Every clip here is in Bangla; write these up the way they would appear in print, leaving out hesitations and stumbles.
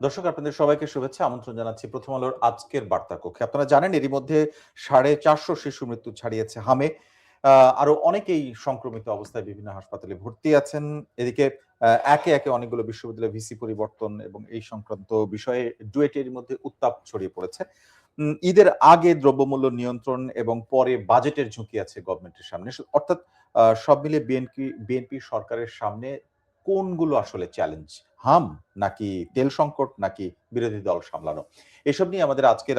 দর্শক আপনাদের সবাইকে শুভেচ্ছা আমন্ত্রণ জানাচ্ছি প্রথম আলোর আজকের বার্তা কক্ষে। আপনারা জানেন এরই মধ্যে 450 শিশু মৃত্যু ছাড়িয়েছে হামে। আরো অনেকেই সংক্রমিত অবস্থায় বিভিন্ন হাসপাতালে ভর্তি আছেন। এদিকে একে, একে অনেকগুলো বিশ্ববিদ্যালয়ে ভিসি পরিবর্তন এবং এই সংক্রান্ত বিষয়ে ডুয়েটের মধ্যে উত্তাপ ছড়িয়ে পড়েছে। ঈদের আগে দ্রব্যমূল্য নিয়ন্ত্রণ এবং পরে বাজেটের ঝুঁকি আছে গভর্নমেন্টের সামনে। অর্থাৎ সব মিলিয়ে বিএনপি সরকারের সামনে কোনগুলো আসলে চ্যালেঞ্জ? হাম নাকি তেল সংকট নাকি বিরোধী দল সামলানো? এসব নিয়ে আমাদের আজকের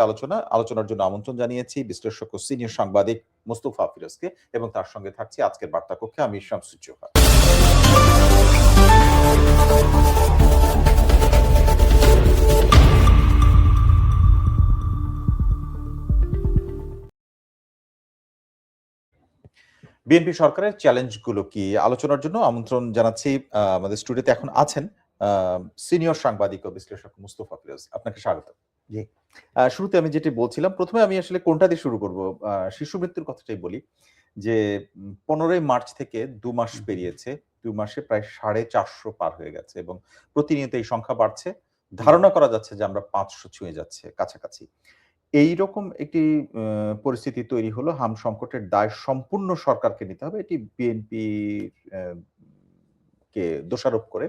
আলোচনার জন্য আমন্ত্রণ জানিয়েছি বিশ্লেষক ও সিনিয়র সাংবাদিক মোস্তফা ফিরোজকে এবং তার সঙ্গে থাকছি আজকের বার্তা কক্ষে আমি শামসুজ্জোহা। বিএনপি সরকারের চ্যালেঞ্জগুলো কি? আলোচনার জন্য আমন্ত্রণ জানাচ্ছি আমাদের স্টুডিওতে এখন আছেন সিনিয়র সাংবাদিক ও বিশ্লেষক মুস্তফা ফিরোজ। আপনাকে স্বাগত। জি। শুরুতে আমি যেটি বলছিলাম, ১ম এ আমি আসলে কোনটা দিয়ে শুরু করব? শিশু মৃত্যুর কথাটাই বলি। যে ১৫ই মার্চ থেকে ২ মাস পেরিয়েছে। ২ মাসে প্রায় ৪৫০ পার হয়ে গেছে এবং প্রতিনিয়ত এই সংখ্যা বাড়ছে। ধারণা করা যাচ্ছে যে আমরা ৫০০ ছুঁয়ে যাচ্ছে কাছাকাছি। এইরকম একটি পরিস্থিতি তৈরি হলো। হাম সংকটের দায় সম্পূর্ণ সরকারকে নিতে হবে। এটি বিএনপি অ্যা কে দোষারোপ করে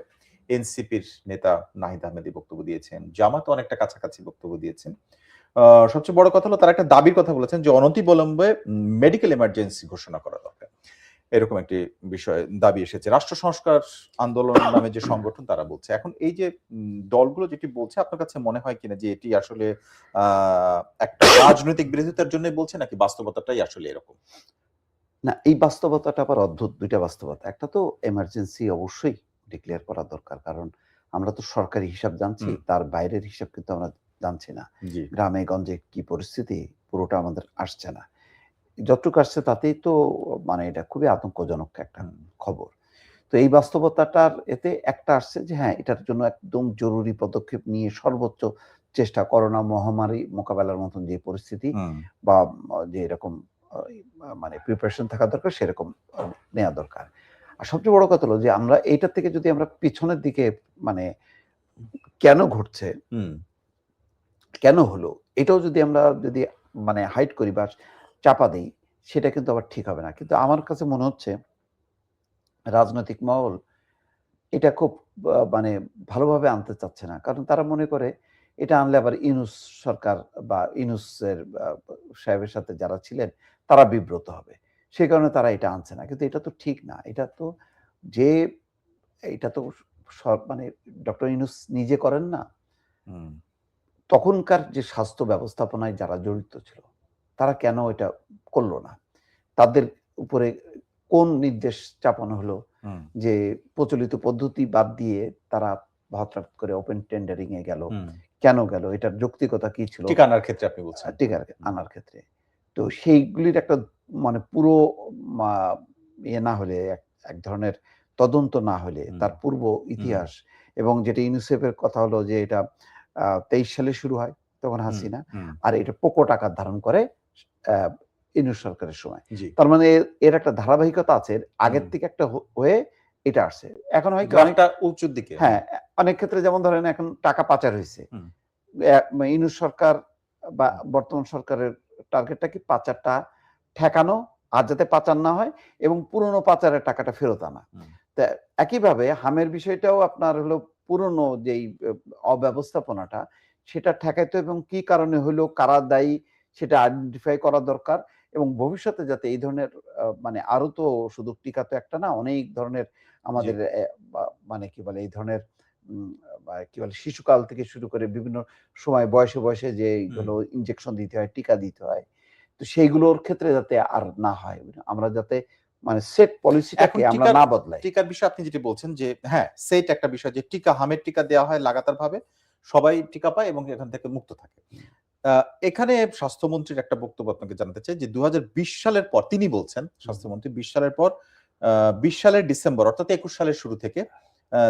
এনসিপির নেতা নাহিদ আহমেদী বক্তব্য দিয়েছেন। জামাতও অনেকটা কাছাকাছি বক্তব্য দিয়েছেন। আ সবচেয়ে বড় কথা হলো তারা একটা দাবির কথা বলেছেন যে অনতিবিলম্বে মেডিকেল এমার্জেন্সি ঘোষণা করা দরকার। এরকম একটি বিষয় দাবি এসেছে। রাষ্ট্র সংস্কার আন্দোলন নামে যে সংগঠন তারা বলছে। এখন এই যে দলগুলো যেটি বলছে আপনার কাছে মনে হয় কিনা যে এটি আসলে আ একটা রাজনৈতিক বিরোধিতার জন্যই বলছে নাকি বাস্তবতাটাই আসলে এরকম? না, এই বাস্তবতাটা আবার অদ্ভুত ২ টা বাস্তবতা। একটা তো এমার্জেন্সি অবশ্যই ডিক্লেয়ার করা দরকার। কারণ আমরা তো সরকারি হিসাব জানছি, হুম, তার বাইরের হিসাব কিন্তু আমরা জানছি না। জি। গ্রামে গঞ্জে কি পরিস্থিতি পুরোটা আমাদের আসছে না। যতটুকু আসছে তাতেই তো মানে এটা খুবই আতঙ্কজনক একটা হুম, খবর। তো এই বাস্তবতাটার এতে একটা আসছে যে হ্যাঁ, এটার জন্য একদম জরুরি পদক্ষেপ নিয়ে সর্বোচ্চ চেষ্টা করোনা মহামারী মোকাবেলার মতন যে পরিস্থিতি হুম, বা যে এরকম আ মানে প্রিপারেশন থাকা দরকার সেরকম নেয়া দরকার। আর সবচেয়ে বড় কথা হলো যে আমরা এইটার থেকে যদি আমরা পিছনের দিকে মানে কেন ঘটছে, হুম, কেন হলো? এটাও যদি আমরা যদি মানে হাইড করি বা চাপা দেই, সেটা কিন্তু আবার ঠিক হবে না। কিন্তু আমার কাছে মনে হচ্ছে রাজনৈতিক মহল এটা খুব মানে ভালোভাবে আনতে চাচ্ছে না। কারণ তারা মনে করে এটা আনলে আবার ইউনূস সরকার বা ইউনূসের সাহেবের সাথে যারা ছিলেন তারা বিব্রত হবে। সে কারণে তারা এটা আনছে না। কিন্তু এটা তো ঠিক না। যে এটা তো মানে ডক্টর ইউনূস নিজে করেন না। হুম। তখনকার যে স্বাস্থ্য ব্যবস্থাপনায় যারা জড়িত ছিল, তারা কেন এটা করল না? তাদের উপরে কোন নির্দেশ চাপানো হলো হুম, যে প্রচলিত পদ্ধতি বাদ দিয়ে তারা হঠাৎ করে ওপেন টেন্ডারিং এ গেল? হুম। কেন গেল? এটার যৌক্তিকতা কি ছিল? টিকা আনার ক্ষেত্রে আপনি বলছেন। টিকা হুম, আনার ক্ষেত্রে। তো সেইগুলির একটা মানে পুরো মা ইয়ে না হলে এক ধরনের তদন্ত না হলে হুম, তার পূর্ব হুম, ইতিহাস এবং যেটা ইউনিসেফের কথা হলো যে এটা ২৩ সালে শুরু হয় তখন হুম, হাসিনা। হুম, আর এটা প্রকট আকার ধারণ করে আ ইউনূস সরকারের সময়। জি। তার মানে এর একটা ধারাবাহিকতা আছে। আগের হুম। থেকে একটা হয়ে এটা আসছে। এখন হয় কি অনেক গ্রাফটা উঁচুর দিকে। হ্যাঁ, হুম, অনেক ক্ষেত্রে যেমন ধরেন এখন টাকা পাচার হইছে। হুম, ইউনূস সরকার বা হুম, বর্তমান সরকারের টার্গেটটা কি পাচারটা ঠেকানো, আর যাতে পাচার না হয় এবং পুরনো পাচারের টাকাটা ফেরত আনা। হুম, তা একইভাবে হামের বিষয়টাও আপনার হলো পুরনো যেই অব্যবস্থাপনাটা সেটা ঠেকাইতে এবং কি কারণে হইলো, কারা দায়ী সেটা আইডেন্টিফাই করা দরকার এবং ভবিষ্যতে যাতে এই ধরনের মানে আরো তো শুধু টিকা তো একটা না, অনেক ধরনের জি। আমাদের বা মানে কি বলে এই ধরনের উম বা কি বলে শিশুকাল থেকে শুরু করে বিভিন্ন সময় বয়সে যে হুম। এইগুলো ইনজেকশন দিতে হয়, টিকা দিতে হয়। তো সেইগুলোর ক্ষেত্রে যাতে আর না হয়। আমরা যাতে মানে সেট এখন পলিসিটাকে আমরা না বদলাই। টিকার বিষয়ে আপনি যেটি বলছেন যে হ্যাঁ, সেইটা একটা বিষয় যে টিকা হামের টিকা দেওয়া হয় লাগাতারভাবে। সবাই টিকা পায় এবং এখান থেকে মুক্ত থাকে। হুম, আ এখানে স্বাস্থ্যমন্ত্রীর একটা বক্তব্য আপনাকে জানাতে চাই যে ২০২০ সালের পর তিনি বলছেন, হুম, স্বাস্থ্যমন্ত্রী ২০ সালের পর ২০ সালের ডিসেম্বর অর্থাৎ ২১ সালের শুরু থেকে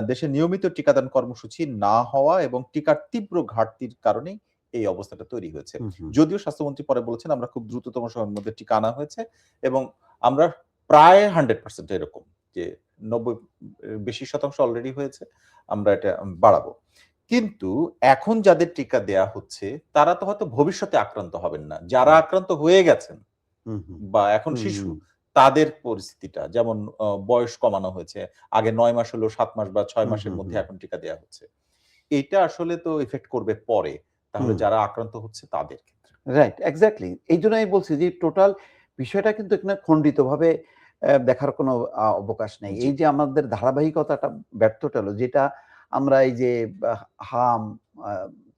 দেশে নিয়মিত টিকাদান কর্মসূচি না হওয়া এবং টিকার তীব্র ঘাটতির কারণেই এই অবস্থাটা তৈরি হয়েছে। হুম, হুম, যদিও স্বাস্থ্যমন্ত্রী পরে বলেছেন আমরা খুব দ্রুততম সময়ের মধ্যে টিকা আনা হয়েছে এবং আমরা প্রায় 100% এরকম যে ৯০ বেশি শতাংশ অলরেডি হয়েছে। আমরা এটা বাড়াবো। কিন্তু এখন যাদের টিকা দেয়া হচ্ছে তারা তো হয়তো ভবিষ্যতে আক্রান্ত হবেন না। যারা হুম, আক্রান্ত হয়ে গেছেন হুম, হুম, বা এখন হুম, শিশু হুম, তাদের পরিস্থিতিটা যেমন বয়স কমানো হয়েছে। আগে ৯ মাস হলো ৭ মাস বা ৬ হুম, মাসের হুম, মধ্যে হুম, এখন টিকা দেয়া হচ্ছে। এইটা আসলে তো ইফেক্ট করবে পরে। তাহলে হুম। যারা আক্রান্ত হচ্ছে তাদের ক্ষেত্রে। Right, exactly. এইজন্য আমি বলছি যে টোটাল বিষয়টা কিন্তু এখানে খণ্ডিতভাবে দেখার কোনো অবকাশ নেই। জি। এই যে আমাদের ধারাবাহিকতাটা ব্যর্থটা হলো যেটা আমরা এই যে আ হাম, আ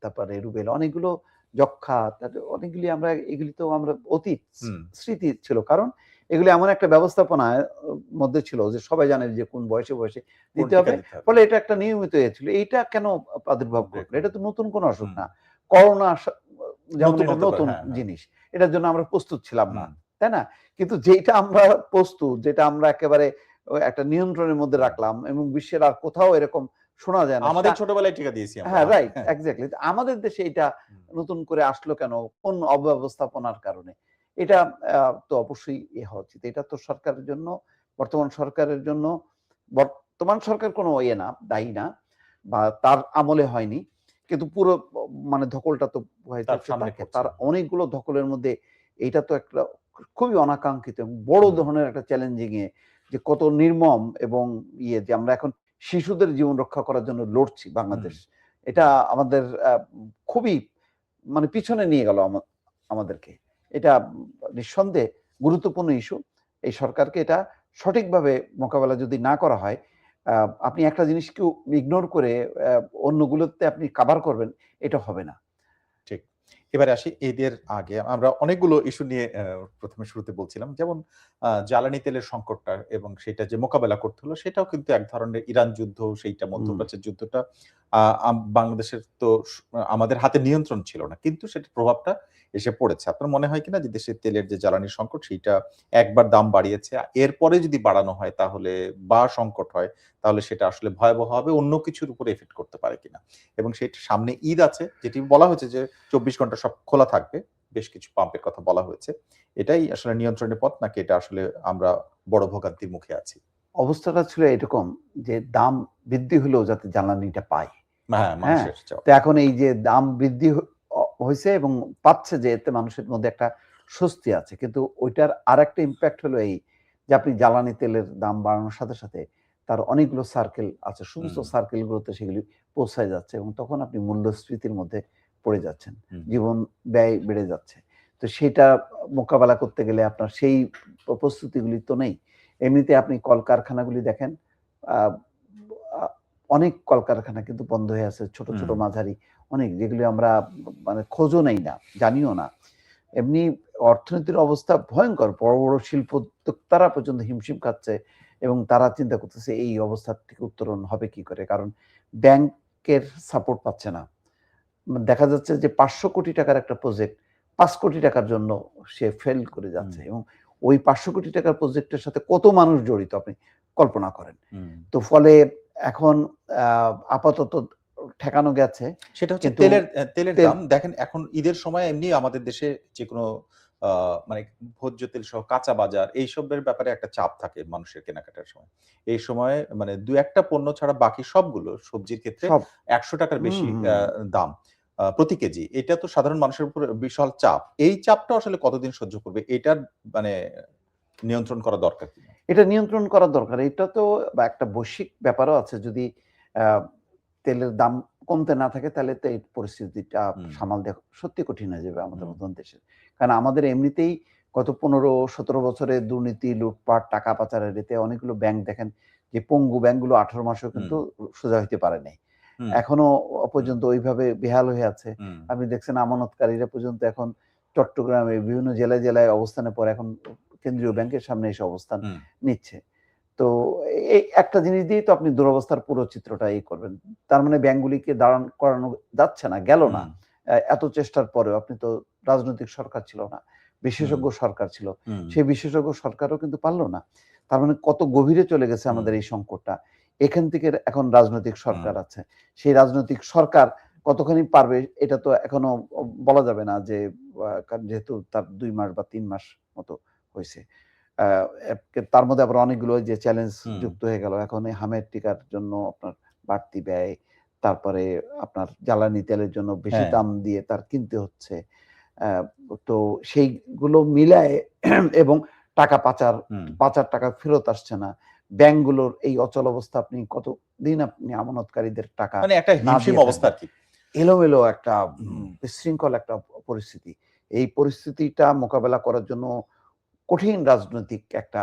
তারপরে রুবেল অনেকগুলো যক্ষ্মা, তারপরে অনেকগুলি আমরা এগুলি তো আমরা অতীত হুম। স্মৃতি ছিল। কারণ এগুলি এমন একটা ব্যবস্থাপনার মধ্যে ছিল যে সবাই জানে যে কোন বয়সে কোন দিতে টিকা হবে। দিতে হবে। ফলে এটা একটা নিয়মিত ছিল। এইটা কেন প্রাদুর্ভাব ব্রেক ঘটলো? হলো। এটা তো নতুন কোনো অসুখ হুম। না। করোনা যেমন নতুন এটা হতে পারে। নতুন হ্যাঁ, হ্যাঁ। জিনিস। এটার জন্য আমরা প্রস্তুত ছিলাম না। হুম, তাই না? কিন্তু যেইটা আমরা প্রস্তুত, যেটা আমরা একেবারে একটা নিয়ন্ত্রণের মধ্যে হুম। রাখলাম এবং বিশ্বের আর কোথাও এরকম শোনা যায় না। আমাদের ছোটবেলায় টিকা দিয়েছি আমরা। হ্যাঁ, রাইট, হ্যাঁ। এক্সাক্টলি। আমাদের দেশে এটা হুম, নতুন করে আসলো কেন? কোন অব্যবস্থাপনার কারণে? এটা তো অবশ্যই হওয়া উচিত। এটা তো সরকারের জন্য, বর্তমান সরকারের জন্য, বর্তমান সরকার কোনো না, দায়ী না বা তার আমলে হয়নি। কিন্তু পুরো মানে ধকলটা তো হয়েছে তার হচ্ছে সামনে তাকে। পড়ছে। তার অনেকগুলো ধকলের মধ্যে এইটা তো একটা খুবই অনাকাঙ্ক্ষিত এবং বড় হুম, ধরনের একটা চ্যালেঞ্জিং যে কত নির্মম এবং যে আমরা এখন শিশুদের জীবন রক্ষা করার জন্য লড়ছি হুম, বাংলাদেশ। এটা হুম। আমাদের খুবই মানে পিছনে নিয়ে গেল আমাদেরকে। এটা নিঃসন্দেহে গুরুত্বপূর্ণ ইস্যু। এই সরকারকে এটা সঠিকভাবে মোকাবেলা যদি না করা হয়, আ আপনি একটা জিনিসকেও ইগনোর করে আ অন্যগুলোতে আপনি কাভার করবেন, এটা হবে না। ঠিক। এবারে আসি ঈদের আগে আমরা অনেকগুলো ইস্যু নিয়ে ১ম এ শুরুতে বলছিলাম। যেমন জ্বালানি তেলের সংকটটা এবং সেটা যে মোকাবেলা করতে হলো সেটাও কিন্তু এক ধরনের ইরান যুদ্ধ, সেইটা হুম, মধ্যপ্রাচ্যের যুদ্ধটা আ বাংলাদেশের তো আমাদের হাতে নিয়ন্ত্রণ ছিল না। কিন্তু সেটার প্রভাবটা এসে পড়েছে। আপনার মনে হয় কিনা যে দেশের তেলের যে জ্বালানির সংকট সেইটা একবার দাম বাড়িয়েছে। এরপরে যদি বাড়ানো হয় তাহলে বা সংকট হয় তাহলে সেটা আসলে ভয়াবহ হবে, অন্য কিছুর উপরে ইফেক্ট করতে পারে কিনা? এবং সেটা সামনে ঈদ আছে যেটি বলা হয়েছে যে ২৪ ঘন্টা সব খোলা থাকবে। বেশ কিছু পাম্পের কথা বলা হয়েছে। এটাই আসলে নিয়ন্ত্রণের পথ নাকি এটা আসলে আমরা বড় ভোগান্তির মুখে আছি? অবস্থাটা ছিল এরকম যে দাম বৃদ্ধি হলেও যাতে জ্বালানিটা পায়। হ্যাঁ, হ্যাঁ? মানুষের চাওয়া। তো এখন এই যে দাম বৃদ্ধি হইছে এবং পাচ্ছে যে এতে মানুষের মধ্যে একটা স্বস্তি আছে। কিন্তু ওইটার আরেকটা ইমপ্যাক্ট হলো এই যে আপনি জ্বালানি তেলের দাম বাড়ানোর সাথে তার অনেকগুলো সার্কেল আছে। সমস্ত হুম, সার্কেল গুলোতে সেগুলি পৌঁছায় যাচ্ছে এবং তখন আপনি মূল্যস্ফীতির মধ্যে পড়ে যাচ্ছেন। হুম, জীবন ব্যয় বেড়ে যাচ্ছে। তো সেটা মোকাবেলা করতে গেলে আপনার সেই প্রস্তুতিগুলি তো নেই। এমনিতে আপনি কলকারখানাগুলি দেখেন, আ আ অনেক কলকারখানা কিন্তু বন্ধ হয়ে আছে। ছোট, হুম, মাঝারি অনেক যেগুলো আমরা মানে খোঁজও নেই না, জানিও না। এমনি অর্থনীতির অবস্থা ভয়ংকর। বড় শিল্পোদ্যোক্তারা পর্যন্ত হিমশিম খাচ্ছে এবং তারা চিন্তা করতেছে এই অবস্থা থেকে উত্তরণ হবে কি করে? কারণ ব্যাংকের সাপোর্ট পাচ্ছে না। দেখা যাচ্ছে যে ৳৫০০ টাকার একটা প্রজেক্ট ৳৫,০০,০০,০০০ টাকার জন্য সে ফেল করে হুম, যাচ্ছে এবং ওই ৳৫০০,০০,০০,০০০ টাকার প্রজেক্টের সাথে কত মানুষ জড়িত আপনি কল্পনা করেন। হুম। তো ফলে এখন আ আপাতত ঠেকানো গেছে। সেটা হচ্ছে কিন্তু তেলের তেল দাম। দেখেন এখন ঈদের সময় এমনি আমাদের দেশে যেকোনো আ মানে ভোজ্য তেল সহ কাঁচা বাজার এইসবের ব্যাপারে একটা চাপ থাকে মানুষের কেনাকাটার সময়। এই সময়ে মানে ২-১ টা পণ্য ছাড়া বাকি সবগুলো সবজির ক্ষেত্রে সব ৳১০০ র হুম, বেশি হুম। দাম প্রতি কেজি। এটা তো সাধারণ মানুষের উপরে বিশাল চাপ। এই চাপটা আসলে কতদিন সহ্য করবে? এটার মানে নিয়ন্ত্রণ করা দরকার কিনা? এটা নিয়ন্ত্রণ করা দরকার। এটা তো বা একটা বৈশ্বিক ব্যাপারও আছে। যদি আ তেলের দাম কমতে না থাকে তাহলে তো এই পরিস্থিতিটা হুম, সামাল দেওয়া সত্যি কঠিন হয়ে যাবে আমাদের হুম, মতন দেশে। কারণ আমাদের এমনিতেই গত ১৫-১৭ বছরে দুর্নীতি, লুটপাট, টাকা পাচারের এতে অনেকগুলো ব্যাংক দেখেন যে পঙ্গু ব্যাংকগুলো ১৮ মাসেও হুম, কিন্তু সোজা হইতে পারে নাই। হুম, এখনো হুম, পর্যন্ত ওইভাবে বেহাল হয়ে আছে। হুম, আপনি দেখছেন আমানতকারীরা পর্যন্ত এখন চট্টগ্রামে বিভিন্ন জেলায় অবস্থানের পর এখন কেন্দ্রীয় ব্যাংকের সামনে এসে অবস্থান হুম, নিচ্ছে। তো এই একটা জিনিস দিয়েই তো আপনি দুরবস্থার পুরো চিত্রটা করবেন। তার মানে ব্যাংকগুলিকে দাঁড়ান করানো যাচ্ছে না, গেল না। হুম, এত চেষ্টার পরেও আপনি তো রাজনৈতিক সরকার ছিল না। হুম, বিশেষজ্ঞ সরকার ছিল। হুম, সেই বিশেষজ্ঞ সরকারও কিন্তু পারল না। তার মানে কত গভীরে চলে গেছে হুম, আমাদের এই সংকটটা। এখান থেকে এখন রাজনৈতিক হুম। সরকার আছে। সেই রাজনৈতিক সরকার কতখানি পারবে এটা তো এখনো বলা যাবে না যে কারণ যেহেতু তার ২ মাস বা ৩ মাস মতো হইছে। আ তার মধ্যে আবার অনেকগুলো ওই যে চ্যালেঞ্জ হুম, যুক্ত হয়ে গেল। এখন এই হামের টিকার জন্য আপনার বাড়তি ব্যয়। তারপরে আপনার জ্বালানি তেলের জন্য বেশি হ্যাঁ। দাম দিয়ে তার কিনতে হচ্ছে। তো সেইগুলো মিলায়ে এবং টাকা পাচার টাকা ফেরত আসছে না। ব্যাংকগুলোর এই অচল অবস্থা, আপনি কতদিন আপনি আমানতকারীদের টাকা মানে একটা না হিমশিম দিয়ে অবস্থা থাকবেন। আরকি। এলোমেলো একটা হুম। বিশৃঙ্খল একটা পরিস্থিতি। এই পরিস্থিতিটা মোকাবেলা করার জন্য কঠিন রাজনৈতিক একটা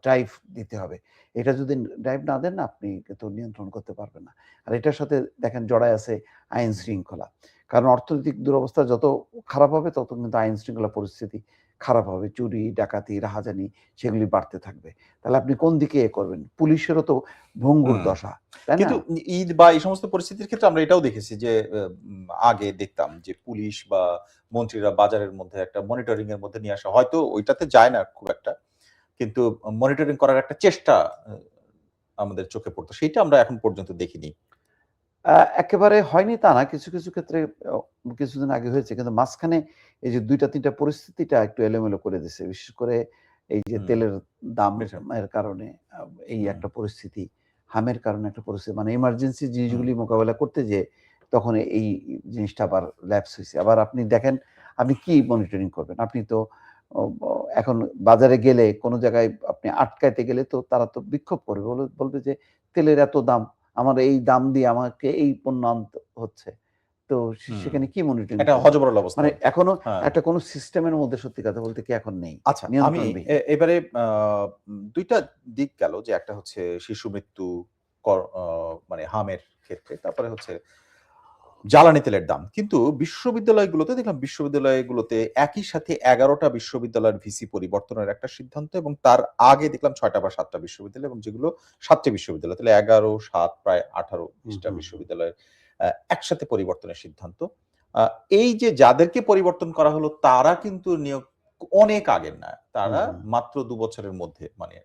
ড্রাইভ দিতে হবে। এটা যদি ড্রাইভ না দেন না, আপনি কিন্তু নিয়ন্ত্রণ করতে পারবেন না। আর এটার সাথে দেখেন জড়ায় আছে আইন শৃঙ্খলা। কারণ অর্থনৈতিক দুরবস্থা যত খারাপ হবে তত কিন্তু আইন শৃঙ্খলা পরিস্থিতি খারাপ হবে। চুরি, ডাকাতি, রাহাজানি সেগুলি বাড়তে থাকবে। তাহলে আপনি কোন দিকে করবেন? পুলিশেরও তো ভঙ্গুর হুম। দশা, তাই না? কিন্তু ঈদ বা এই সমস্ত পরিস্থিতির ক্ষেত্রে আমরা এটাও দেখেছি যে আগে দেখতাম যে পুলিশ বা মন্ত্রীরা বাজারের মধ্যে একটা মনিটরিং এর মধ্যে নিয়ে আসা। হয়তো ওইটাতে যায় না খুব একটা। কিন্তু মনিটরিং করার একটা চেষ্টা আ আমাদের চোখে পড়তো। সেইটা আমরা এখন পর্যন্ত দেখিনি। আ একেবারে হয়নি তা না। কিছু ক্ষেত্রে কিছুদিন আগে হয়েছে। কিন্তু মাঝখানে এই যে ২ টা ৩ টা পরিস্থিতিটা একটু এলোমেলো করে দিছে। বিশেষ করে এই যে হুম। তেলের বুঝলেন? দামের কারণে এই হুম, একটা পরিস্থিতি, হামের কারণে একটা পরিস্থিতি। মানে এমার্জেন্সি হুম, জিনিসগুলি মোকাবেলা করতে যেয়ে তখন এই জিনিসটা আবার ল্যাপস হইছে। আবার আপনি দেখেন, আপনি কি মনিটরিং করবেন? আপনি তো অ অ এখন বাজারে গেলে কোন জায়গায় আপনি আটকাইতে গেলে তো তারা তো বিক্ষোভ করবে। বলবে যে, "তেলের এত দাম। আমার এই দাম দিয়ে আমাকে এই পণ্য আনতে হচ্ছে।" তো হুম। সেখানে কি মনিটরিং একটা করবেন? হযবরল অবস্থা। মানে এখনো হ্যাঁ। একটা কোন সিস্টেমের মধ্যে সত্যি কথা বলতে কি এখন নেই। আচ্ছা, আমি নিয়ন্ত্রণবিহীন। এবারে ২ টা দিক গেল যে একটা হচ্ছে শিশু মৃত্যু কর আ মানে হামের ক্ষেত্রে। তারপরে হচ্ছে জ্বালানি তেলের দাম। কিন্তু বিশ্ববিদ্যালয়গুলোতে দেখলাম বিশ্ববিদ্যালয়গুলোতে একই সাথে ১১ টা বিশ্ববিদ্যালয়ের ভিসি পরিবর্তনের একটা সিদ্ধান্ত এবং তার আগে দেখলাম ৬ টা বা ৭ টা বিশ্ববিদ্যালয় এবং যেগুলো ৭ টি বিশ্ববিদ্যালয়। তাহলে ১১, ৭ প্রায় ১৮-২০ টা হুম। বিশ্ববিদ্যালয়ের একসাথে পরিবর্তনের সিদ্ধান্ত। আ এই যে যাদেরকে পরিবর্তন করা হলো তারা কিন্তু নিয়োগ অনেক আগের না। হুম, তারা হুম, মাত্র ২ বছরের মধ্যে মানে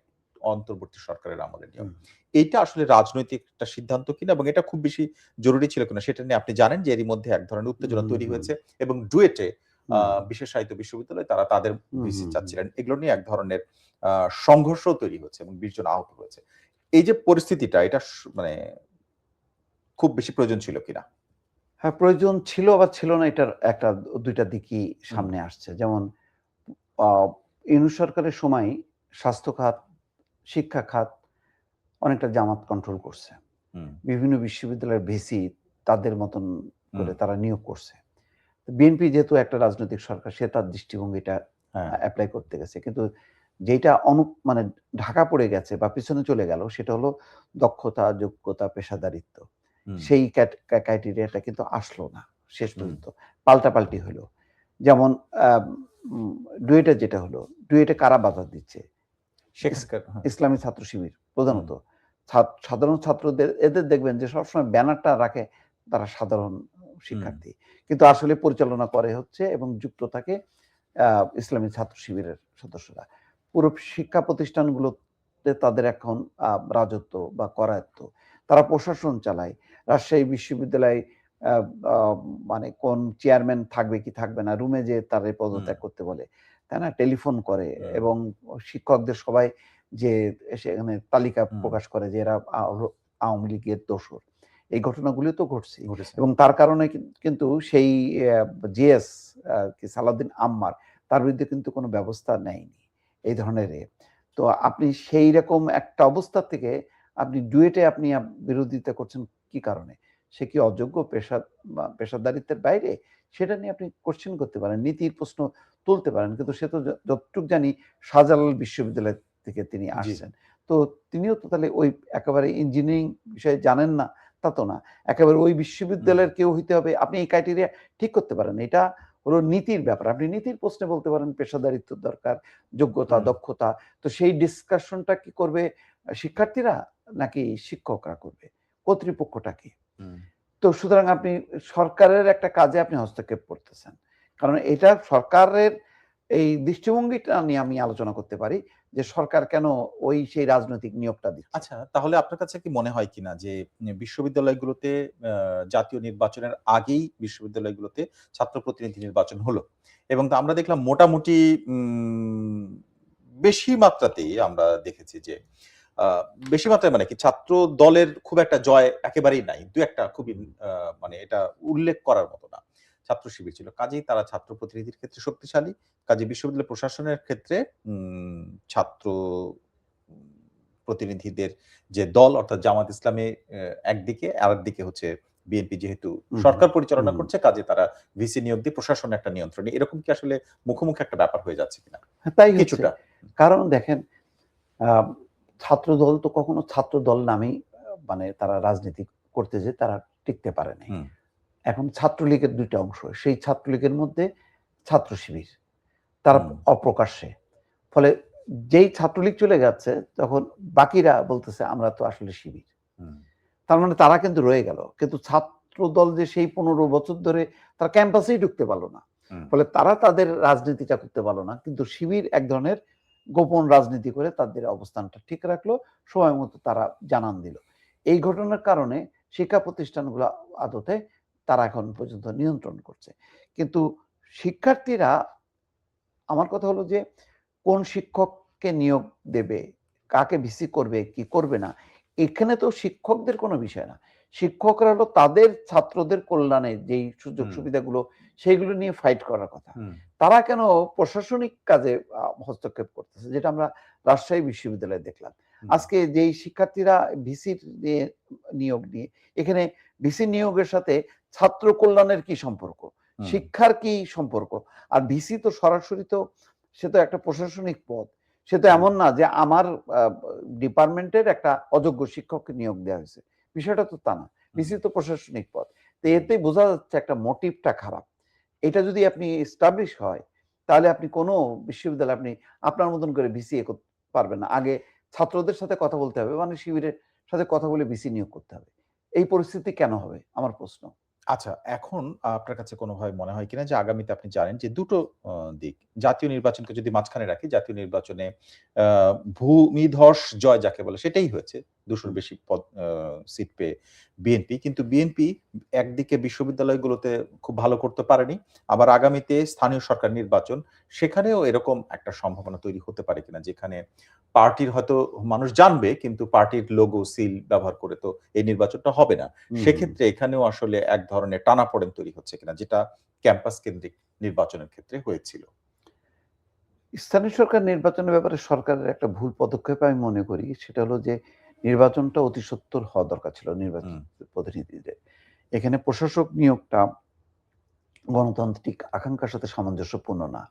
অন্তর্বর্তী সরকারের আমলে নিয়োগ। হুম, এইটা আসলে রাজনৈতিক একটা সিদ্ধান্ত কিনা এবং এটা খুব বেশি জরুরি ছিল কিনা সেটা নিয়ে আপনি জানেন যে এরই মধ্যে এক ধরনের উত্তেজনা হুম, তৈরি হুম, হয়েছে এবং ডুয়েটে আ হুম, বিশেষায়িত বিশ্ববিদ্যালয় তারা তাদের হুম, ভিসি হুম, হুম। চাচ্ছিলেন। এগুলো নিয়ে এক ধরনের আ সংঘর্ষও তৈরি হয়েছে এবং ২০ জন আহত হয়েছে। এই যে পরিস্থিতিটা এটা মানে খুব বেশি প্রয়োজন ছিল কিনা? হ্যাঁ, প্রয়োজন ছিল আবার ছিল না, এটার একটা ২ টা দিকই হুম, সামনে আসছে। যেমন আ ইউনূস সরকারের সময় স্বাস্থ্য খাত, শিক্ষা খাত অনেকটা জামাত কন্ট্রোল করছে। হুম, বিভিন্ন বিশ্ববিদ্যালয়ের ভিসি তাদের মতন হুম, করে তারা নিয়োগ করছে। বিএনপি যেহেতু একটা রাজনৈতিক সরকার, সে তার দৃষ্টিভঙ্গিটা হ্যাঁ, এপ্লাই করতে গেছে। কিন্তু যেইটা মানে ঢাকা পড়ে গেছে বা পিছনে চলে গেল, সেটা হলো দক্ষতা, যোগ্যতা, পেশাদারিত্ব। হুম, সেই ক্রাইটেরিয়াটা কিন্তু আসলো না শেষ হুম। পর্যন্ত। পাল্টাপাল্টি হইল। যেমন আ উম ডুয়েটে যেটা হলো, ডুয়েটে কারা বাধা দিচ্ছে? ইস সেখানকার হ্যাঁ, ইসলামী ছাত্র শিবির হুম, প্রধানত। সাধারণ ছাত্রদের এদের দেখবেন যে সবসময় ব্যানারটা রাখে তারা সাধারণ হুম, শিক্ষার্থী। কিন্তু আসলে পরিচালনা করে হচ্ছে এবং যুক্ত থাকে আ ইসলামী ছাত্র শিবিরের সদস্যরা। পুরো শিক্ষা প্রতিষ্ঠানগুলোতে তাদের এখন রাজত্ব বা করায়ত্ত। তারা প্রশাসন চালায়। রাজশাহী বিশ্ববিদ্যালয়ে আ আ মানে কোন চেয়ারম্যান থাকবে কি থাকবে না, রুমে যেয়ে তারে হুম, পদত্যাগ করতে বলে। তাই না? টেলিফোন করে হুম, এবং শিক্ষকদের সবাই যে সেখানে তালিকা হুম, প্রকাশ করে যে এরা আওয়ামী লীগের দোসর। এই ঘটনাগুলো তো ঘটছেই। ঘটেছে। এবং তার কারণে কিন্তু সেই অ্যা জিএস কি সালাউদ্দিন আম্মার, তার বিরুদ্ধে কিন্তু কোনো ব্যবস্থা নেয়নি। এই ধরনের তো আপনি সেইরকম একটা অবস্থা থেকে আপনি ডুয়েটে আপনি বিরোধিতা করছেন কি কারণে? সে কি অযোগ্য বা পেশাদারিত্বের বাইরে? সেটা নিয়ে আপনি কোয়েশ্চেন করতে পারেন। নীতির প্রশ্ন তুলতে পারেন। কিন্তু সে তো যতটুক জানি শাহজালাল বিশ্ববিদ্যালয় থেকে তিনি জি, আসছেন। তো তিনিও তো তাহলে ওই একেবারে ইঞ্জিনিয়ারিং বিষয়ে জানেন না, তা তো না। একেবারে ওই হুম, বিশ্ববিদ্যালয়ের কেউ হইতে হবে। আপনি এই ক্রাইটেরিয়া ঠিক করতে পারেন। এটা হলো নীতির ব্যাপার। আপনি নীতির প্রশ্নে বলতে পারেন পেশাদারিত্ব দরকার, যোগ্যতা, হুম, দক্ষতা। তো সেই ডিসকাশনটা কি করবে শিক্ষার্থীরা নাকি শিক্ষকরা করবে? কর্তৃপক্ষটা কি? হুম। তো সুতরাং আপনি সরকারের একটা কাজে আপনি হস্তক্ষেপ করতেছেন। কারণ এটা সরকারের এই দৃষ্টিভঙ্গিটা নিয়ে আমি আলোচনা করতে পারি যে সরকার কেন সেই রাজনৈতিক নিয়োগটা দিচ্ছে। আচ্ছা, তাহলে আপনার কাছে কি মনে হয় কিনা যে বিশ্ববিদ্যালয়গুলোতে আ জাতীয় নির্বাচনের আগেই বিশ্ববিদ্যালয়গুলোতে ছাত্র প্রতিনিধি নির্বাচন হলো। এবং আমরা দেখলাম মোটামুটি বেশি মাত্রাতেই আমরা দেখেছি যে বেশি মাত্রায় মানে কি ছাত্র দলের খুব একটা জয় একেবারেই নাই, দু একটা খুবই মানে এটা উল্লেখ করার মতো না। ছাত্র শিবির ছিল, কাজেই তারা ছাত্র প্রতিনিধির ক্ষেত্রে শক্তিশালী, কাজে বিশ্ববিদ্যালয় প্রশাসনের ক্ষেত্রে ছাত্র প্রতিনিধিদের যে দল অর্থাৎ জামাত ইসলামী একদিকে, আরেকদিকে হচ্ছে বিএনপি যেহেতু সরকার পরিচালনা করছে, কাজে তারা ভিসি নিয়োগ দিয়ে প্রশাসনের একটা নিয়ন্ত্রণ, এরকম কি আসলে মুখোমুখি একটা ব্যাপার হয়ে যাচ্ছে কিনা? তাই কিছুটা। কারণ দেখেন ছাত্র দল তো কখনো ছাত্র দল নামেই মানে তারা রাজনীতি করতে যে তারা টিকতে পারে নাই। এখন ছাত্রলীগের দুইটা অংশ, সেই ছাত্রলীগের মধ্যে ছাত্র শিবির তারা অপ্রকাশ্যে, ফলে যেই ছাত্রলীগ চলে যাচ্ছে তখন বাকিরা বলতেছে আমরা তো আসলে শিবির, তার মানে তারা কিন্তু রয়ে গেল, কিন্তু ছাত্র দল যে সেই 15 বছর ধরে তারা ক্যাম্পাসেই ঢুকতে পারলো না, ফলে তারা তাদের রাজনীতিটা করতে পারলো না, কিন্তু শিবির এক ধরনের গোপন রাজনীতি করে তাদের অবস্থানটা ঠিক রাখলো, সময় মতো তারা জানান দিল। এই ঘটনার কারণে শিক্ষা প্রতিষ্ঠানগুলো আদতে তারা এখন পর্যন্ত নিয়ন্ত্রণ করছে। কিন্তু শিক্ষার্থীরা, আমার কথা হলো যে কোন শিক্ষককে নিয়োগ দেবে, কাকে ভিসি করবে, কি করবে না, এখানে তো শিক্ষকদের কোনো বিষয় না। শিক্ষকরা হলো তাদের ছাত্রদের কল্যাণে যেই সুযোগ সুবিধাগুলো সেইগুলো নিয়ে ফাইট করার কথা। তারা কেন প্রশাসনিক কাজে হস্তক্ষেপ করতেছে, যেটা আমরা রাজশাহী বিশ্ববিদ্যালয়ে দেখলাম। আজকে যেই শিক্ষার্থীরা ভিসির নিয়োগ নিয়ে, এখানে ভিসি নিয়োগের সাথে ছাত্র কল্যাণের কি সম্পর্ক, শিক্ষার কি সম্পর্ক? আর ভিসি তো সরাসরি তো সে তো একটা প্রশাসনিক পদ, সে তো এমন না যে আমার ডিপার্টমেন্টের একটা অযোগ্য শিক্ষককে নিয়োগ দেওয়া হয়েছে, বিষয়টা তো তা না। ভিসি তো প্রশাসনিক পদ, তো এতেই বোঝা যাচ্ছে একটা মোটিভটা খারাপ। এটা যদি আপনি এস্টাবলিশ হয় তাহলে আপনি কোনো বিশ্ববিদ্যালয়ে আপনি আপনার মতন করে ভিসি করতে পারবেন না। আগে ছাত্রদের সাথে কথা বলতে হবে, মানে শিবিরের সাথে কথা বলে ভিসি নিয়োগ করতে হবে। এই পরিস্থিতি কেন হবে আমার প্রশ্ন। আচ্ছা, এখন আপনার কাছে কোনোভাবে মনে হয় কিনা যে আগামীতে আপনি জানেন যে দুটো দিক। জাতীয় নির্বাচনকে যদি মাঝখানে রাখি, জাতীয় নির্বাচনে আ ভূমিধস জয় যাকে বলে সেটাই হয়েছে। ২০০ র বেশি পদ সিট পেয়ে বিএনপি। কিন্তু বিএনপি একদিকে বিশ্ববিদ্যালয়গুলোতে খুব ভালো করতে পারেনি। আবার আগামীতে স্থানীয় সরকার নির্বাচন, সেখানেও এরকম একটা সম্ভাবনা তৈরি হতে পারে কিনা যেখানে পার্টির হয়তো মানুষ জানবে কিন্তু পার্টির লোগো, সিল ব্যবহার করে তো এই নির্বাচনটা হবে না। সেক্ষেত্রে এখানেও আসলে এক ধরনের টানাপোড়েন তৈরি হচ্ছে কিনা যেটা ক্যাম্পাস কেন্দ্রিক নির্বাচনের ক্ষেত্রে হয়েছিল। স্থানীয় সরকার নির্বাচনের ব্যাপারে সরকারের একটা ভুল পদক্ষেপ আমি মনে করি, সেটা হলো যে নির্বাচনটা অতি সত্বর হওয়া দরকার ছিল নির্বাচিত প্রতিনিধিদের। এখানে প্রশাসক নিয়োগটা গণতান্ত্রিক আকাঙ্ক্ষার সাথে সামঞ্জস্যপূর্ণ না।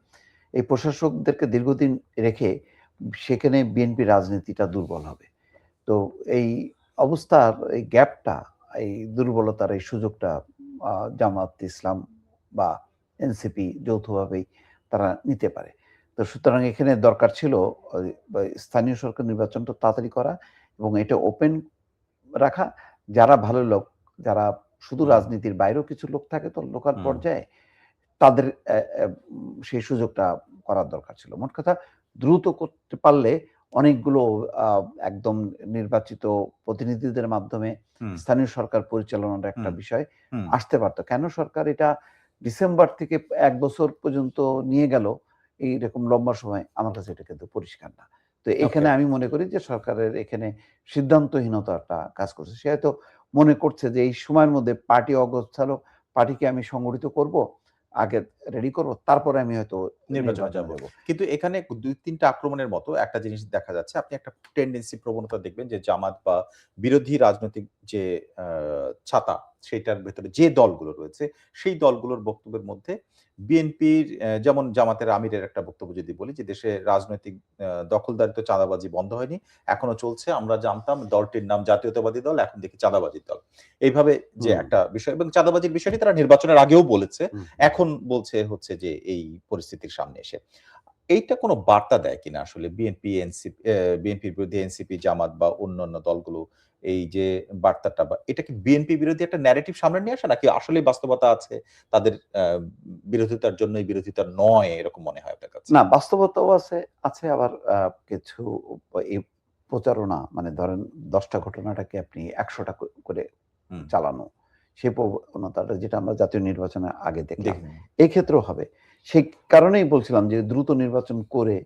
এই প্রশাসকদেরকে দীর্ঘদিন রেখে সেখানে বিএনপি রাজনীতিটা দুর্বল হবে। তো এই অবস্থার এই গ্যাপটা, এই দুর্বলতার এই সুযোগটা জামাত ইসলাম বা এনসিপি যৌথভাবেই তারা নিতে পারে। তো সুতরাং এখানে দরকার ছিল স্থানীয় সরকার নির্বাচনটা তাড়াতাড়ি করা এবং এটা ওপেন রাখা। যারা ভালো লোক, যারা শুধু রাজনীতির বাইরেও কিছু লোক থাকে তো লোকাল পর্যায়ে, তাদের সেই সুযোগটা করার দরকার ছিল। মোট কথা দ্রুত করতে পারলে অনেকগুলো একদম নির্বাচিত প্রতিনিধিদের মাধ্যমে স্থানীয় সরকার পরিচালনার একটা বিষয় আসতে পারত। কেন সরকার এটা ডিসেম্বর থেকে ১ বছর পর্যন্ত নিয়ে গেল এইরকম লম্বা সময়, আমার কাছে এটা কিন্তু পরিষ্কার না। তো এখানে আমি মনে করি যে সরকারের এখানে সিদ্ধান্তহীনতা একটা কাজ করছে। সে হয়তো মনে করছে যে এই সময়ের মধ্যে পার্টি অগোছালো, পার্টিকে আমি সংগঠিত করব, আগে রেডি করব, তারপরে আমি হয়তো নির্বাচনে যাব। কিন্তু এখানে ২-৩ টা আক্রমণের মতো একটা জিনিস দেখা যাচ্ছে। আপনি একটা টেনডেন্সি প্রবণতা দেখবেন যে জামাত বা বিরোধী রাজনৈতিক যে ছাতা সেটার ভেতরে যে দলগুলো রয়েছে সেই দলগুলোর বক্তব্যের মধ্যে বিএনপির যেমন জামাতের আমিরের একটা বক্তব্য যদি বলি যে দেশে রাজনৈতিক দখলদারিত্ব চাঁদাবাজি বন্ধ হয়নি। এখনো চলছে। আমরা জানতাম দলটির নাম জাতীয়তাবাদী দল, এখন দেখি চাঁদাবাজির দল। এইভাবে যে একটা বিষয় এবং চাঁদাবাজির বিষয়টি তারা নির্বাচনের আগেও বলেছে। এখন বলছে হচ্ছে যে এই পরিস্থিতির সামনে এসে। এইটা কোনো বার্তা দেয় কিনা আসলে বিএনপির বিরুদ্ধে এনসিপি, জামাত বা অন্যান্য দলগুলো এই যে বার্তাটা বা এটা কি বিএনপি বিরোধী একটা ন্যারেটিভ সামনে নিয়ে আসে নাকি আসলেই বাস্তবতা আছে তাদের বিরোধিতার জন্যই বিরোধিতা নয় এরকম মনে হয় আপনার কাছে? না, বাস্তবতাও আছে, আছে আবার কিছু এই প্রচারণা, মানে ধরেন ১০ টা ঘটনাটাকে আপনি ১০০ টা করে চালানো। সেই প্রবণতাটা যেটা আমরা জাতীয় নির্বাচনের আগে দেখলাম, এই ক্ষেত্রেও হবে। সেই কারণেই বলছিলাম যে দ্রুত নির্বাচন করে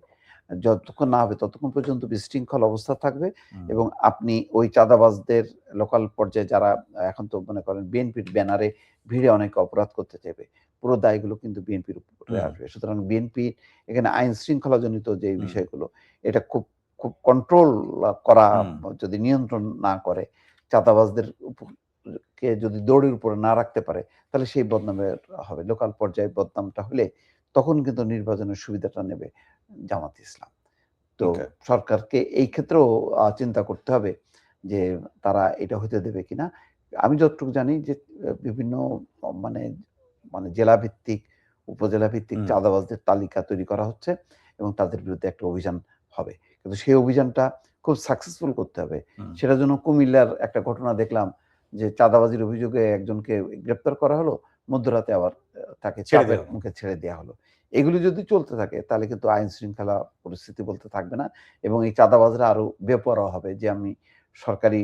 যতক্ষণ না হবে ততক্ষণ পর্যন্ত বিশৃঙ্খল অবস্থা থাকবে হুম, এবং আপনি ওই চাঁদাবাজদের লোকাল পর্যায়ে যারা এখন তো মনে করেন বিএনপির ব্যানারে ভিড়ে অনেকে অপরাধ করতে চাইবে, পুরো দায়গুলো কিন্তু বিএনপির উপরে হুম, আসবে। সুতরাং বিএনপি এখানে আইন শৃঙ্খলাজনিত যে হুম, বিষয়গুলো, এটা খুব খুব কন্ট্রোল করা, হুম, যদি নিয়ন্ত্রণ না করে, চাঁদাবাজদের কে যদি দৌড়ের উপরে না রাখতে পারে, তাহলে সেই বদনামের হবে। লোকাল পর্যায়ে বদনামটা হলে তখন কিন্তু নির্বাচনের সুবিধাটা নেবে জামাত ইসলাম। তো ওকে, সরকারকে এই ক্ষেত্রেও চিন্তা করতে হবে যে তারা এটা হইতে দেবে কিনা। আমি যতটুকু জানি যে বিভিন্ন মানে মানে জেলা ভিত্তিক, উপজেলা ভিত্তিক হুম, চাঁদাবাজদের তালিকা তৈরি করা হচ্ছে এবং তাদের বিরুদ্ধে একটা অভিযান হবে। কিন্তু সেই অভিযানটা খুব সাকসেসফুল করতে হবে। হুম, সেটার জন্য কুমিল্লার একটা ঘটনা দেখলাম যে চাঁদাবাজির অভিযোগে একজনকে গ্রেপ্তার করা হলো, মধ্যরাতে আবার তাকে ছেড়ে চাপের দেওয়া হলো। মুখে ছেড়ে দেয়া হলো। এগুলি যদি চলতে থাকে তাহলে কিন্তু আইন শৃঙ্খলা পরিস্থিতি বলতে থাকবে না এবং এই চাঁদাবাজরা আরো বেপরোয়া হবে যে আমি সরকারি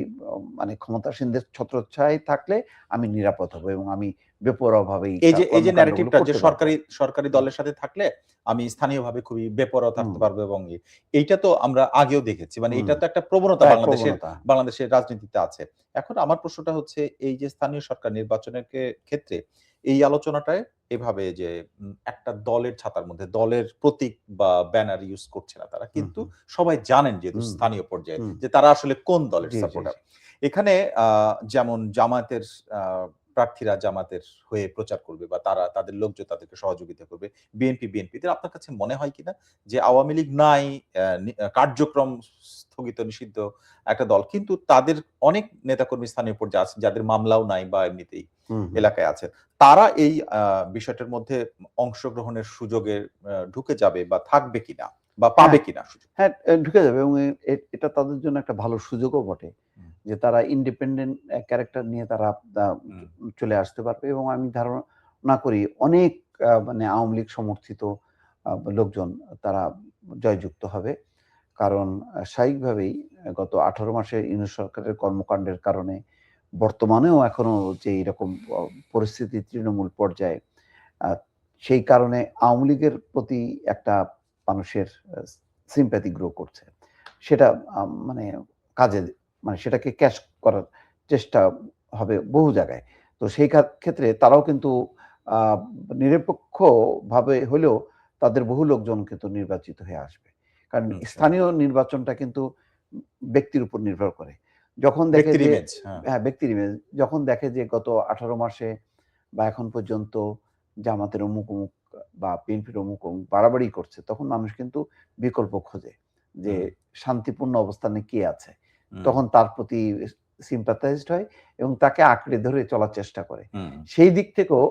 মানে ক্ষমতাসীনদের ছত্রছায়ায় থাকলে আমি নিরাপদ হব এবং আমি বেপরোয়াভাবে এই এই যে কর্মকাণ্ডগুলো ন্যারেটিভটা যে করতে পারবো। সরকারি হুম, দলের সাথে থাকলে আমি স্থানীয়ভাবে খুবই বেপরোয়া হুম, থাকতে পারবো এবং এইটা তো আমরা আগেও দেখেছি। মানে হুম। এটা তো একটা প্রবণতা প্রায় বাংলাদেশের প্রবণতা। বাংলাদেশের রাজনীতিতে আছে। এখন আমার প্রশ্নটা হচ্ছে এই যে স্থানীয় সরকার নির্বাচনের ক্ষেত্রে এই আলোচনাটায় এভাবে যে একটা দলের ছাতার মধ্যে দলের প্রতীক বা ব্যানার ইউজ করছে না তারা। হুম, কিন্তু হুম, সবাই জানেন যেহেতু হুম, স্থানীয় পর্যায়ে হুম। যে তারা আসলে কোন দলের জি, জি, সাপোর্টার। জি। এখানে যেমন জামায়াতের আ প্রার্থীরা জামাতের হয়ে প্রচার করবে বা তারা তাদের লোকজন তাদেরকে সহযোগিতা করবে। বিএনপিদের আপনার কাছে মনে হয় কিনা যে আওয়ামী লীগ নাই কার্যক্রম স্থগিত নিষিদ্ধ একটা দল। কিন্তু তাদের অনেক নেতাকর্মী স্থানীয় পর্যায়ে আছেন যাদের মামলাও নাই বা এমনিতেই হুম, হুম। এলাকায় আছেন। তারা এই বিষয়টার মধ্যে অংশগ্রহণের সুযোগে ঢুকে যাবে বা থাকবে কিনা বা হ্যাঁ, পাবে কিনা সুযোগ? হ্যাঁ, ঢুকে যাবে এবং এটা তাদের জন্য একটা ভালো সুযোগও বটে। হুম, যে তারা ইন্ডিপেন্ডেন্ট ক্যারেক্টার নিয়ে তারা আ হুম, চলে আসতে পারবে এবং আমি ধারণা করি অনেক মানে আওয়ামী লীগ সমর্থিত লোকজন তারা জয়যুক্ত হবে। কারণ স্বাভাবিকভাবেই গত ১৮ মাসে ইউনূস সরকারের কর্মকাণ্ডের কারণে বর্তমানেও এখনো যে এরকম অ পরিস্থিতি তৃণমূল পর্যায়ে, আ সেই কারণে আওয়ামী লীগের প্রতি একটা মানুষের sympathy গ্রো করছে। সেটা মানে কাজে মানে সেটাকে ক্যাশ করার চেষ্টা হবে বহু জায়গায়। তো সেই ক্ষেত্রে তারাও কিন্তু আ নিরপেক্ষভাবে হলেও তাদের বহু লোকজন কিন্তু নির্বাচিত হয়ে আসবে। কারণ আচ্ছা। স্থানীয় নির্বাচনটা কিন্তু ব্যক্তির উপর নির্ভর করে। যখন দেখে ব্যক্তির যে ইমেজ, হ্যাঁ। হ্যাঁ, ব্যক্তির ইমেজ যখন দেখে যে গত ১৮ মাসে বা এখন পর্যন্ত জামাতের অমুক বা বিএনপির অমুক বাড়াবাড়ি করছে, তখন মানুষ কিন্তু বিকল্প খোঁজে। যে হুম, শান্তিপূর্ণ অবস্থানে কে আছে? হুম, তখন তার প্রতি sympathized হয় এবং তাকে আঁকড়ে ধরে চলার চেষ্টা করে। হুম, সেই দিক থেকেও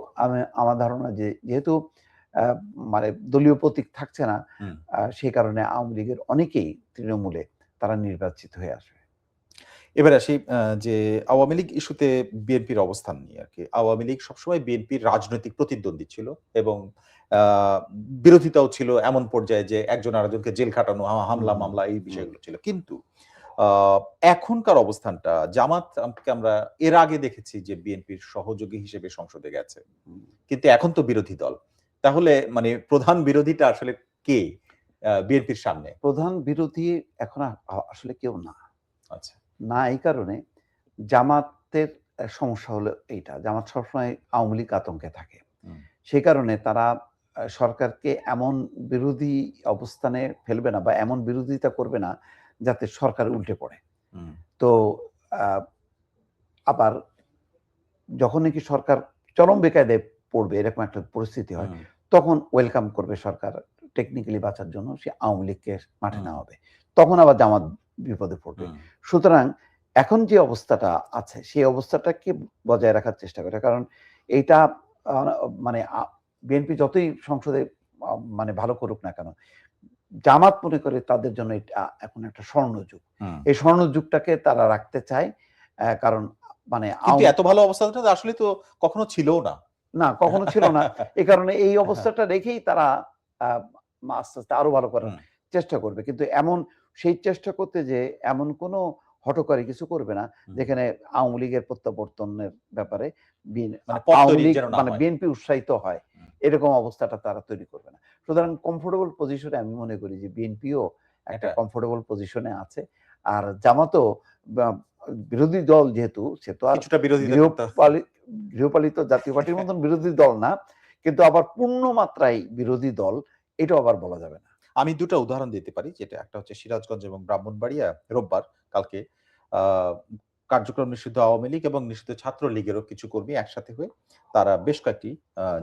আমার ধারণা যে যেহেতু আ মানে দলীয় প্রতীক থাকছে না, হুম। সেই কারণে আওয়ামী লীগের অনেকেই তৃণমূলে তারা নির্বাচিত হয়ে আসবে। এবার আসি যে আওয়ামী লীগ ইস্যুতে বিএনপির অবস্থান নিয়ে আরকি। আওয়ামী লীগ সবসময় বিএনপির রাজনৈতিক প্রতিদ্বন্দ্বী ছিল এবং আ বিরোধিতাও ছিল এমন পর্যায়ে যে একজন আরেকজনকে জেল খাটানো, হামলা হুম, মামলা এই হুম, বিষয়গুলো ছিল। কিন্তু আ এখনকার অবস্থানটা জামাতকে আমরা এর আগে দেখেছি যে বিএনপির সহযোগী হিসেবে সংসদে গেছে। হুম। কিন্তু এখন তো বিরোধী দল। তাহলে মানে প্রধান বিরোধীটা আসলে কে বিএনপির সামনে? প্রধান বিরোধী এখন আসলে কেউ না। আচ্ছা। না এই কারণে জামাতের সমস্যা হলো এইটা। জামাত সবসময় আওয়ামী লীগ আতঙ্কে থাকে। হুম, সেই কারণে তারা সরকারকে এমন বিরোধী অবস্থানে ফেলবে না বা এমন বিরোধিতা করবে না যাতে সরকার উল্টে পড়ে। হুম, তো আ আবার যখন নাকি সরকার চরম বেকায়দায় পড়বে এরকম একটা পরিস্থিতি হয়, হুম, তখন ওয়েলকাম করবে সরকার টেকনিক্যালি বাঁচার জন্য সে আওয়ামী লীগকে মাঠে হুম, নামাবে। তখন আবার জামাত বিপদে পড়বে। হুম, সুতরাং এখন যে অবস্থাটা আছে সেই অবস্থাটাকে বজায় রাখার চেষ্টা করে। কারণ এইটা আ মানে বিএনপি যতই সংসদে মানে ভালো করুক না কেন, জামাত মনে করে তাদের জন্য এটা এখন একটা স্বর্ণযুগ। হুম। এই স্বর্ণযুগটাকে তারা রাখতে চায়। কারণ মানে কিন্তু এত ভালো অবস্থাটা তো আসলে তো কখনো ছিলও না। না, কখনো ছিল না। এ কারণে এই অবস্থাটা রেখেই তারা আ আস্তে আরো ভালো করার হুম, চেষ্টা করবে। কিন্তু সেই চেষ্টা করতে যেয়ে এমন কোনো হঠকারী কিছু করবে না, হুম। যেখানে আওয়ামী লীগের প্রত্যাবর্তনের ব্যাপারে মানে পথ আওয়ামী তৈরি লীগ যেন না মানে হয়। বিএনপি উৎসাহিত হয়। হুম, এরকম অবস্থাটা তারা তৈরি করবে না। সুতরাং কমফোর্টেবল পজিশনে আমি মনে করি যে বিএনপিও একটা কমফোর্টেবল পজিশনে আছে। আর জামাতও বিরোধী দল যেহেতু, সে তো আর কিছুটা বিরোধিতা গৃহপালিত জাতীয় পার্টির মতন বিরোধী দল না, কিন্তু আবার পূর্ণ মাত্রায় বিরোধী দল এটাও আবার বলা যাবে না। আমি দুটো উদাহরণ দিতে পারি, যেটা একটা হচ্ছে সিরাজগঞ্জ এবং ব্রাহ্মণবাড়িয়া রোববার কালকে কার্যক্রম নিষিদ্ধ আওয়ামী লীগ এবং নিষিদ্ধ ছাত্রলীগেরও কিছু কর্মী একসাথে হয়ে তারা বেশ কয়েকটি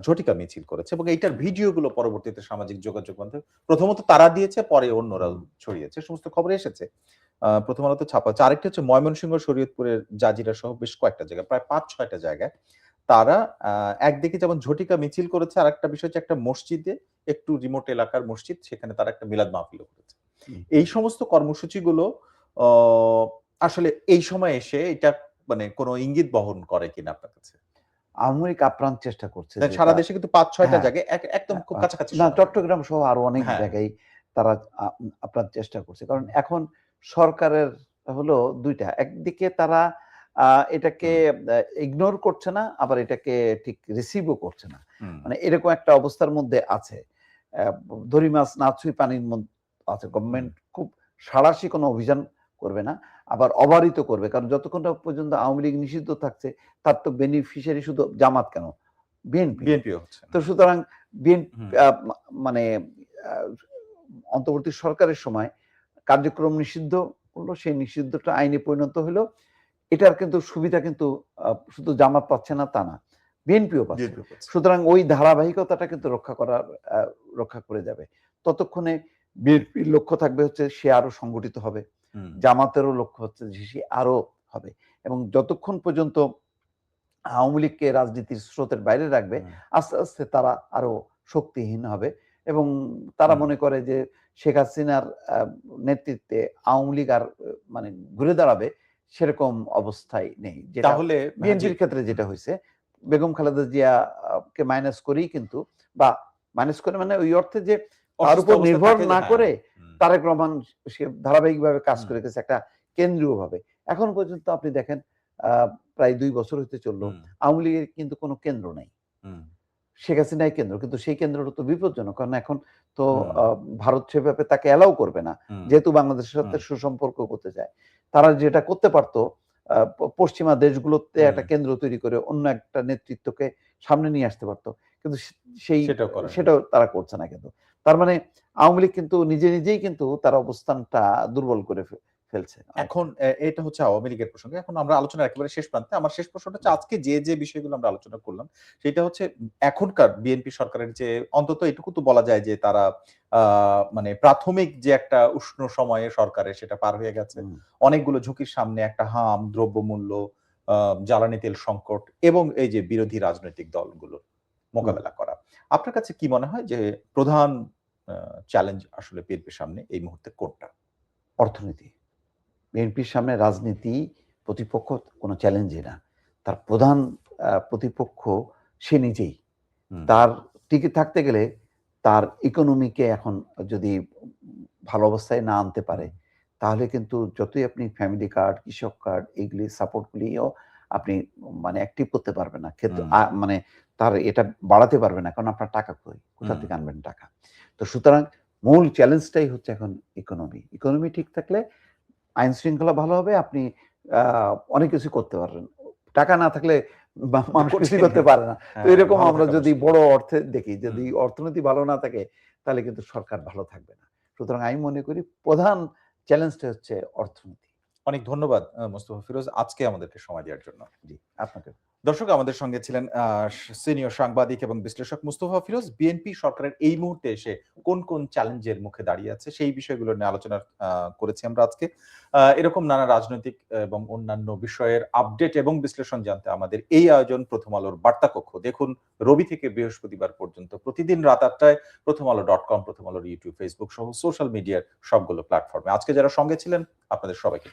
ঝটিকা মিছিল করেছে এবং এইটার ভিডিওগুলো পরবর্তীতে সামাজিক যোগাযোগ মাধ্যমে প্রথমত তারা দিয়েছে, পরে অন্যরা ছড়িয়েছে, সমস্ত খবরে এসেছে। প্রথম আলোতে ছাপা হচ্ছে। আরেকটি হচ্ছে ময়মনসিংহ, শরীয়তপুরের জাজিরা সহ বেশ কয়েকটা জায়গায়, প্রায় ৫-৬টা জায়গায় তারা একদিকে যেমন ঝটিকা মিছিল করেছে, আর একটা বিষয় হচ্ছে একটা মসজিদে, একটু রিমোট এলাকার মসজিদ, সেখানে তারা একটা মিলাদ মাহফিল করেছে। এই সমস্ত কর্মসূচিগুলো আসলে এই সময় এসে এটা মানে কোনো ইঙ্গিত বহন করে কিনা আপনার কাছে? আওয়ামী লীগ আপ্রাণ চেষ্টা করছে সারা দেশে কিন্তু ৫-৬টা জায়গায় একদম খুব কাছাকাছি না, চট্টগ্রাম সহ আরো অনেক জায়গায় তারা আপ্রাণ চেষ্টা করছে। কারণ এখন সরকারের হলো দুইটা, একদিকে তারা এটাকে ইগনোর করছে না, আবার এটাকে ঠিক রিসিভও করছে না, মানে এরকম একটা অবস্থার মধ্যে আছে। দড়ি মাছ না ছুঁই পানির মধ্যে আছে। গভর্নমেন্ট খুব সাঁড়াশি কোনো অভিযান করবে না, আবার অবারিত করবে। কারণ যতক্ষণ পর্যন্ত আওয়ামী লীগ নিষিদ্ধ থাকছে, তার তো বেনিফিশিয়ারি শুধু জামাত কেন, বিএনপি হচ্ছে। তো সুতরাং মানে অন্তর্বর্তী সরকারের সময় কার্যক্রম নিষিদ্ধ হলো, সেই নিষিদ্ধটা আইনে পরিণত হলো। এটার কিন্তু সুবিধা কিন্তু শুধু জামাত পাচ্ছে না তা না, বিএনপিও পাচ্ছে। সুতরাং ওই ধারাবাহিকতাটা কিন্তু রক্ষা করে যাবে। ততক্ষণে বিএনপির লক্ষ্য থাকবে হচ্ছে সে আরো সংগঠিত হবে, জামাতেরও লক্ষ্য হচ্ছে যে সে আরো হবে, এবং যতক্ষণ পর্যন্ত আওয়ামী লীগকে রাজনীতির স্রোতের বাইরে রাখবে, আস্তে আস্তে তারা আরো শক্তিহীন হবে এবং তারা মনে করে যে শেখ হাসিনার নেতৃত্বে আওয়ামী লীগ আর মানে ঘুরে দাঁড়াবে, সেরকম অবস্থায় নেই। তাহলে বিএনপির ক্ষেত্রে যেটা হয়েছে, বেগম খালেদা জিয়া কে মাইনাস করেই কিন্তু, বা মাইনাস করে মানে ওই অর্থে যে তার উপর নির্ভর না করে তারেক রহমান সে ধারাবাহিকভাবে কাজ করে গেছে একটা কেন্দ্রীয় ভাবে। এখন পর্যন্ত আপনি দেখেন প্রায় ২ বছর হতে চললো, আওয়ামী লীগের কিন্তু কোনো কেন্দ্র নাই, শেখ হাসিনাই কেন্দ্র, কিন্তু সেই কেন্দ্রটা তো বিপজ্জনক। কারণ এখন তো ভারত সেভাবে তাকে অ্যালাউ করবে না, যেহেতু বাংলাদেশের সাথে সুসম্পর্ক করতে চায়। তারা যেটা করতে পারতো পশ্চিমা দেশগুলোতে একটা কেন্দ্র তৈরি করে অন্য একটা নেতৃত্বকে সামনে নিয়ে আসতে পারতো, কিন্তু সেটাও তারা করছে না। কিন্তু তার মানে আওয়ামী লীগ কিন্তু নিজেই কিন্তু তার অবস্থানটা দুর্বল করে ফেলছে। এখন এটা হচ্ছে আওয়ামী লীগের প্রসঙ্গে। এখন আমরা আলোচনার একেবারে শেষ প্রান্তে। আমার শেষ প্রশ্নটা হচ্ছে, আজকে যে বিষয়গুলো আমরা আলোচনা করলাম, সেটা হচ্ছে এখনকার বিএনপি সরকারের যে অন্তত এটুকু তো বলা যায় যে তারা মানে প্রাথমিক যে একটা উষ্ণ সময়ে সরকারের, সেটা পার হয়ে গেছে। অনেকগুলো ঝুঁকির সামনে, একটা দ্রব্যমূল্য, জ্বালানি তেল সংকট এবং এই যে বিরোধী রাজনৈতিক দলগুলোর মোকাবেলা করা। আপনার কাছে কি মনে হয় যে প্রধান চ্যালেঞ্জ আসলে বিএনপির সামনে এই মুহূর্তে কোনটা? অর্থনীতি। বিএনপির সামনে রাজনীতি প্রতিপক্ষ কোনো চ্যালেঞ্জই না, তার প্রধান প্রতিপক্ষ সে নিজেই। তার টিকে থাকতে গেলে তার ইকোনমিকে এখন যদি ভালো অবস্থায় না আনতে পারে, তাহলে কিন্তু যতই আপনি ফ্যামিলি কার্ড, কৃষক কার্ড, এইগুলি সাপোর্টগুলিও আপনি মানে অ্যাক্টিভ করতে পারবেন না, ক্ষেত্রে মানে তার এটা বাড়াতে পারবে না, কারণ আপনার টাকা কোথা থেকে আনবেন টাকা। তো সুতরাং মূল চ্যালেঞ্জটাই হচ্ছে এখন ইকোনমি ঠিক থাকলে আইন শৃঙ্খলা ভালো হবে, আপনি অনেক কিছু করতে পারবেন। টাকা না থাকলে মানুষ কিছু করতে পারে না। তো এরকম আমরা যদি বড় অর্থে দেখি, যদি অর্থনীতি ভালো না থাকে, তাহলে কিন্তু সরকার ভালো থাকবে না। সুতরাং আমি মনে করি প্রধান চ্যালেঞ্জটা হচ্ছে অর্থনীতি। অনেক ধন্যবাদ মোস্তফা ফিরোজ আজকে আমাদেরকে সময় দেওয়ার জন্য। জি, আপনাকে। দর্শক, আমাদের সঙ্গে ছিলেন সিনিয়র সাংবাদিক এবং বিশ্লেষক মোস্তফা ফিরোজ। বিএনপি সরকারের এই মুহূর্তে এসে কোন চ্যালেঞ্জের মুখে দাঁড়িয়ে আছে, সেই বিষয়গুলো নিয়ে আলোচনা করেছি আমরা আজকে। এরকম নানা রাজনৈতিক এবং অন্যান্য বিষয়ের আপডেট এবং বিশ্লেষণ জানতে আমাদের এই আয়োজন প্রথম আলোর বার্তা কক্ষ দেখুন রবি থেকে বৃহস্পতিবার পর্যন্ত প্রতিদিন রাত ৮টায় prothomalo.com, প্রথম আলোর ইউটিউব, ফেসবুক সহ সোশ্যাল মিডিয়ার সবগুলো প্ল্যাটফর্মে। আজকে যারা সঙ্গে ছিলেন, আপনাদের সবাইকে